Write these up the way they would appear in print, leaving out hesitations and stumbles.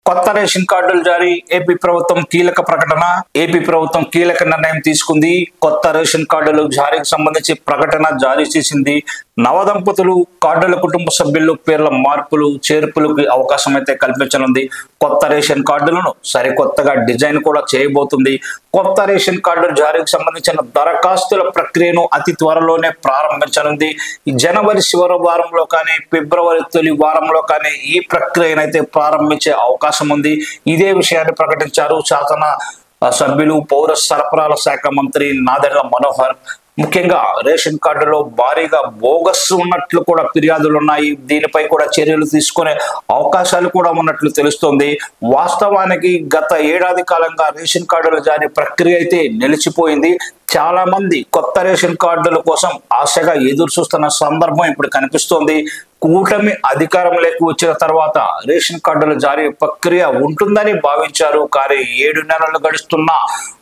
కొత్త రేషన్ కార్డులు జారీ ఏపీ ప్రభుత్వం కీలక ప్రకటన. ఏపీ ప్రభుత్వం కీలక నిర్ణయం తీసుకుంది. కొత్త రేషన్ కార్డులు జారీకి సంబంధించి ప్రకటన జారీ చేసింది. నవదంపతులు కార్డుల కుటుంబ సభ్యులు పేర్ల మార్పులు చేర్పులకు అవకాశం అయితే కల్పించనుంది. కొత్త రేషన్ కార్డులను సరికొత్తగా డిజైన్ కూడా చేయబోతుంది. కొత్త రేషన్ కార్డుల జారీకి సంబంధించిన దరఖాస్తుల ప్రక్రియను అతి త్వరలోనే ప్రారంభించనుంది. జనవరి చివరి వారంలో కానీ ఫిబ్రవరి తొలి వారంలో కానీ ఈ ప్రక్రియనైతే ప్రారంభించే అవకాశం ఉంది. ఇదే విషయాన్ని ప్రకటించారు శాసన సభ్యులు పౌర సరఫరాల శాఖ మంత్రి నాదెళ్ల మనోహర్. ముఖ్యంగా రేషన్ కార్డులో భారీగా బోగస్ ఉన్నట్లు కూడా ఫిర్యాదులు ఉన్నాయి. దీనిపై కూడా చర్యలు తీసుకునే అవకాశాలు కూడా ఉన్నట్లు తెలుస్తోంది. వాస్తవానికి గత ఏడాది కాలంగా రేషన్ కార్డుల జారీ ప్రక్రియ అయితే నిలిచిపోయింది. చాలా మంది కొత్త రేషన్ కార్డుల కోసం ఆశగా ఎదురు చూస్తున్న సందర్భం ఇప్పుడు కనిపిస్తోంది. కూటమి అధికారంలోకి వచ్చిన తర్వాత రేషన్ కార్డుల జారీ ప్రక్రియ ఉంటుందని భావించారు. కానీ 7 నెలలు గడుస్తున్నా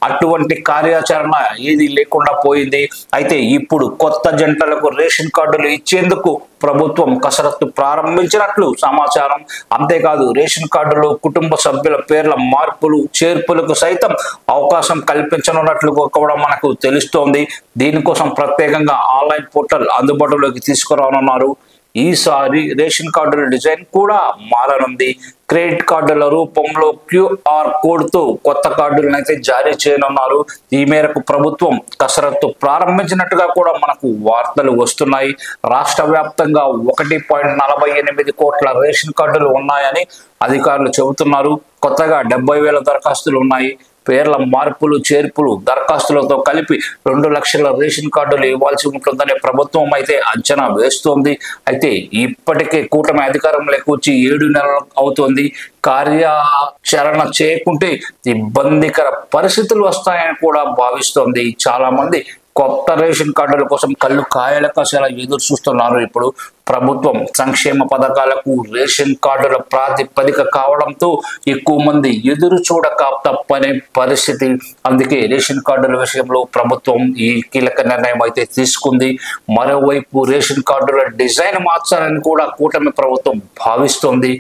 అటువంటి కార్యాచరణ ఏది లేకుండా పోయింది. అయితే ఇప్పుడు కొత్త జంటలకు రేషన్ కార్డులు ఇచ్చేందుకు ప్రభుత్వం కసరత్తు ప్రారంభించినట్లు సమాచారం. అంతేకాదు రేషన్ కార్డులో కుటుంబ సభ్యుల పేర్ల మార్పులు చేర్పులకు సైతం అవకాశం కల్పించనున్నట్లు కూడా మనకు తెలుస్తోంది. దీనికోసం ప్రత్యేకంగా ఆన్లైన్ పోర్టల్ అందుబాటులోకి తీసుకురానున్నారు. ఈసారి రేషన్ కార్డుల డిజైన్ కూడా మారనుంది. క్రెడిట్ కార్డుల రూపంలో QR కోడ్తో కొత్త కార్డులను అయితే జారీ చేయనున్నారు. ఈ మేరకు ప్రభుత్వం కసరత్తు ప్రారంభించినట్టుగా కూడా మనకు వార్తలు వస్తున్నాయి. రాష్ట్ర వ్యాప్తంగా 1.48 కోట్ల రేషన్ కార్డులు ఉన్నాయని అధికారులు చెబుతున్నారు. కొత్తగా 70,000 దరఖాస్తులు ఉన్నాయి. పేర్ల మార్పులు చేర్పులు దరఖాస్తులతో కలిపి 2 లక్షల రేషన్ కార్డులు ఇవ్వాల్సి ఉంటుందని ప్రభుత్వం అయితే అంచనా వేస్తోంది. అయితే ఇప్పటికే కూటమి అధికారంలోకి వచ్చి 7 నెలలు అవుతోంది. కార్యాచరణ చేయకుంటే ఇబ్బందికర పరిస్థితులు వస్తాయని కూడా భావిస్తోంది. చాలా మంది కొత్త రేషన్ కార్డుల కోసం కళ్ళు కాయల కసలా ఎదురు చూస్తున్నారు. ఇప్పుడు ప్రభుత్వం సంక్షేమ పథకాలకు రేషన్ కార్డుల ప్రాతిపదిక కావడంతో ఎక్కువ మంది ఎదురు చూడక తప్పనే పరిస్థితి. అందుకే రేషన్ కార్డుల విషయంలో ప్రభుత్వం ఈ కీలక నిర్ణయం అయితే తీసుకుంది. మరోవైపు రేషన్ కార్డుల డిజైన్ మార్చాలని కూడా కూటమి ప్రభుత్వం భావిస్తోంది.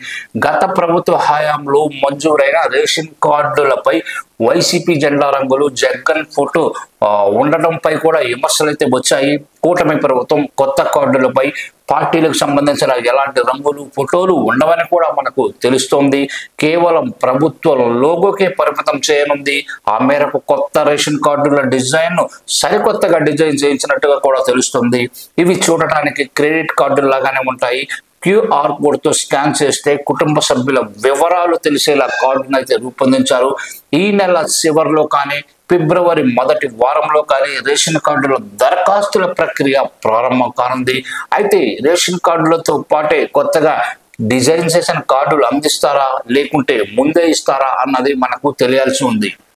గత ప్రభుత్వ హయాంలో మంజూరైన రేషన్ కార్డులపై వైసీపీ జెండా రంగులు జగన్ ఫోటో ఉండటంపై కూడా విమర్శలు అయితే వచ్చాయి. కూటమి ప్రభుత్వం కొత్త కార్డులపై పార్టీలకు సంబంధించిన ఎలాంటి రంగులు ఫోటోలు ఉండవని కూడా మనకు తెలుస్తోంది. కేవలం ప్రభుత్వ లోగోకే పరిమితం చేయనుంది. ఆ మేరకు కొత్త రేషన్ కార్డుల డిజైన్ సరికొత్తగా డిజైన్ చేయించినట్టుగా కూడా తెలుస్తుంది. ఇవి చూడటానికి క్రెడిట్ కార్డులు లాగానే ఉంటాయి. QR కోడ్తో స్కాన్ చేస్తే కుటుంబ సభ్యుల వివరాలు తెలిసేలా కార్డును అయితే రూపొందించారు. ఈ నెల చివరిలో కానీ ఫిబ్రవరి మొదటి వారంలో కానీ రేషన్ కార్డుల దరఖాస్తుల ప్రక్రియ ప్రారంభం కానుంది. అయితే రేషన్ కార్డులతో పాటే కొత్తగా డిజైన్ చేసిన కార్డులు అందిస్తారా లేకుంటే ముందే ఇస్తారా అన్నది మనకు తెలియాల్సి ఉంది.